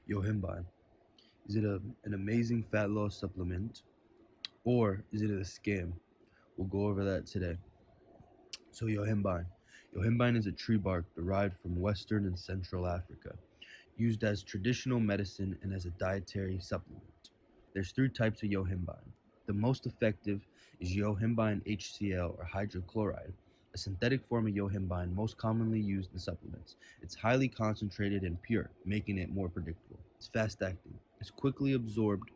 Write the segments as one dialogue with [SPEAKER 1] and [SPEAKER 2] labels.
[SPEAKER 1] Yohimbine. Is it an amazing fat loss supplement or is it a scam? We'll go over that today. So Yohimbine. Yohimbine is a tree bark derived from Western and Central Africa, used as traditional medicine and as a dietary supplement. There's three types of Yohimbine. The most effective is Yohimbine HCl or hydrochloride, a synthetic form of Yohimbine most commonly used in supplements. It's highly concentrated and pure, making it more predictable. It's fast acting. It's quickly absorbed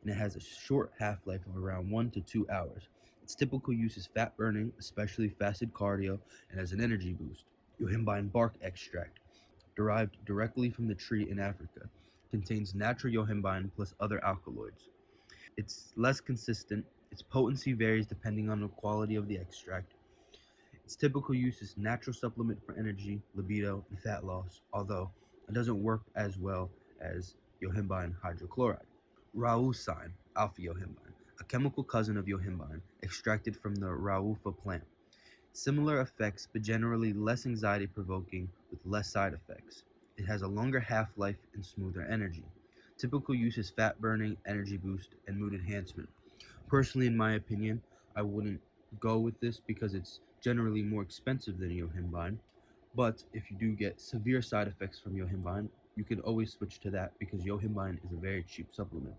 [SPEAKER 1] and it has a short half-life of around 1 to 2 hours. Its typical use is fat burning, especially fasted cardio, and as an energy boost. Yohimbine bark extract, derived directly from the tree in Africa, contains natural yohimbine plus other alkaloids. It's less consistent. Its potency varies depending on the quality of the extract. Its typical use is natural supplement for energy, libido, and fat loss, although it doesn't work as well as yohimbine hydrochloride. Raucine, alpha yohimbine, a chemical cousin of yohimbine, extracted from the raufa plant. Similar effects, but generally less anxiety provoking with less side effects. It has a longer half life and smoother energy. Typical use is fat burning, energy boost, and mood enhancement. Personally, in my opinion, I wouldn't go with this because it's generally more expensive than Yohimbine. But if you do get severe side effects from Yohimbine, you can always switch to that because Yohimbine is a very cheap supplement.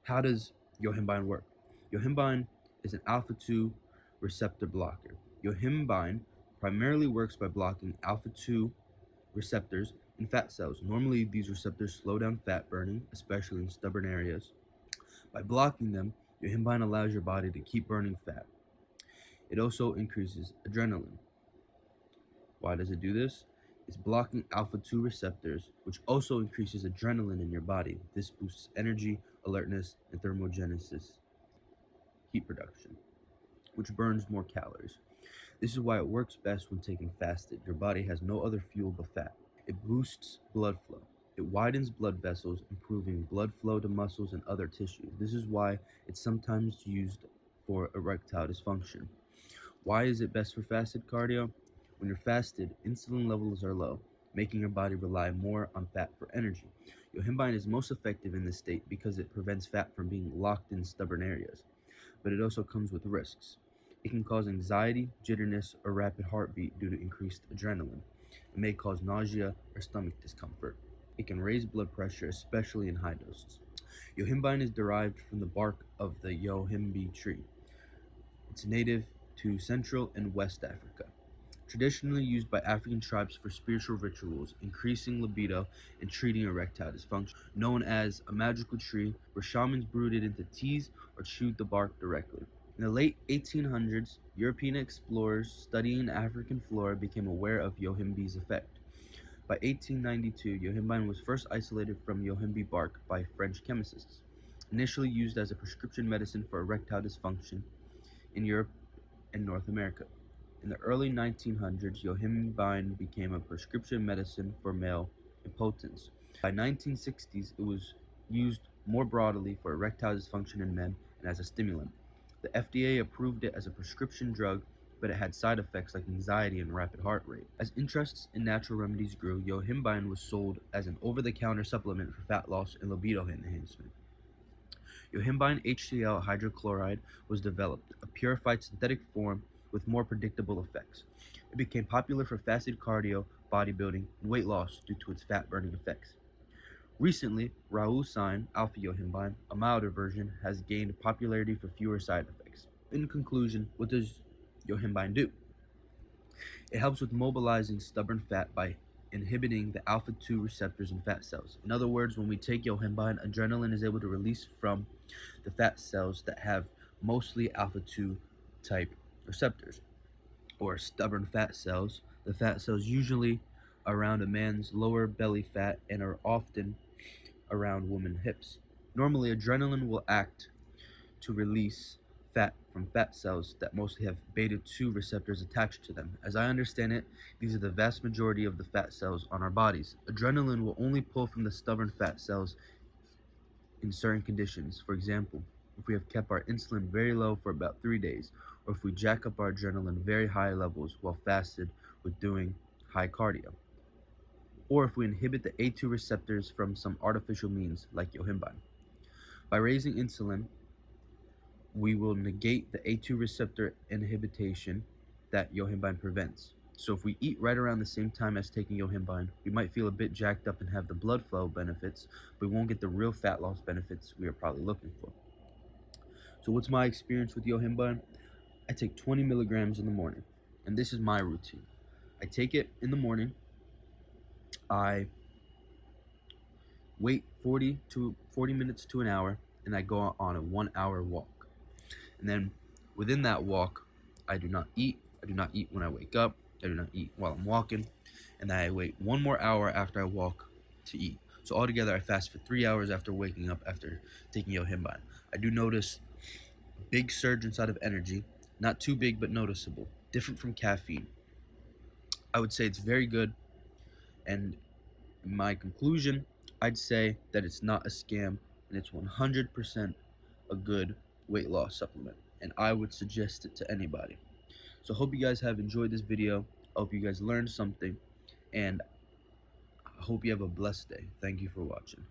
[SPEAKER 1] How does Yohimbine work? Yohimbine is an alpha 2 receptor blocker. Yohimbine primarily works by blocking alpha 2 receptors in fat cells. Normally, these receptors slow down fat burning, especially in stubborn areas. By blocking them, Yohimbine allows your body to keep burning fat. It also increases adrenaline. Why does it do this? It's blocking alpha 2 receptors, which also increases adrenaline in your body. This boosts energy, alertness, and thermogenesis, heat production, which burns more calories. This is why it works best when taken fasted. Your body has no other fuel but fat. It boosts blood flow. It widens blood vessels, improving blood flow to muscles and other tissues. This is why it's sometimes used for erectile dysfunction. Why is it best for fasted cardio? When you're fasted, insulin levels are low, making your body rely more on fat for energy. Yohimbine is most effective in this state because it prevents fat from being locked in stubborn areas, but it also comes with risks. It can cause anxiety, jitterness, or rapid heartbeat due to increased adrenaline. It may cause nausea or stomach discomfort. It can raise blood pressure, especially in high doses. Yohimbine is derived from the bark of the yohimbe tree. It's native to Central and West Africa. Traditionally used by African tribes for spiritual rituals, increasing libido, and treating erectile dysfunction. Known as a magical tree, where shamans brewed it into teas or chewed the bark directly. In the late 1800s, European explorers studying African flora became aware of yohimbe's effect. By 1892, yohimbine was first isolated from yohimbe bark by French chemists. Initially used as a prescription medicine for erectile dysfunction in Europe and North America. In the early 1900s, Yohimbine became a prescription medicine for male impotence. By 1960s, it was used more broadly for erectile dysfunction in men and as a stimulant. The FDA approved it as a prescription drug, but it had side effects like anxiety and rapid heart rate. As interests in natural remedies grew, Yohimbine was sold as an over-the-counter supplement for fat loss and libido enhancement. Yohimbine HCl hydrochloride was developed, a purified synthetic form with more predictable effects. It became popular for fasted cardio, bodybuilding, and weight loss due to its fat-burning effects. Recently, Raucine alpha yohimbine, a milder version, has gained popularity for fewer side effects. In conclusion, what does yohimbine do? It helps with mobilizing stubborn fat by inhibiting the alpha 2 receptors in fat cells. In other words, when we take yohimbine, adrenaline is able to release from the fat cells that have mostly alpha 2 type receptors, or stubborn fat cells. The fat cells usually around a man's lower belly fat and are often around women's hips. Normally, adrenaline will act to release fat from fat cells that mostly have beta 2 receptors attached to them. As I understand it, these are the vast majority of the fat cells on our bodies. Adrenaline will only pull from the stubborn fat cells in certain conditions. For example, if we have kept our insulin very low for about 3 days, or if we jack up our adrenaline very high levels while fasted with doing high cardio. or if we inhibit the A2 receptors from some artificial means like yohimbine. By raising insulin, we will negate the A2 receptor inhibition that yohimbine prevents. So if we eat right around the same time as taking yohimbine, we might feel a bit jacked up and have the blood flow benefits, but we won't get the real fat loss benefits we are probably looking for. So what's my experience with yohimbine? I take 20 milligrams in the morning, and this is my routine. I take it in the morning. I wait 40 minutes to an hour, and I go on a 1 hour walk. And then within that walk, I do not eat. I do not eat when I wake up. I do not eat while I'm walking. And then I wait 1 more hour after I walk to eat. So altogether, I fast for 3 hours after waking up after taking yohimbine. I do notice a big surge inside of energy, not too big but noticeable, different from caffeine. I would say it's very good, and in my conclusion, I'd say that it's not a scam and it's 100% a good weight loss supplement, and I would suggest it to anybody. So I hope you guys have enjoyed this video. I hope you guys learned something, and I hope you have a blessed day. Thank you for watching.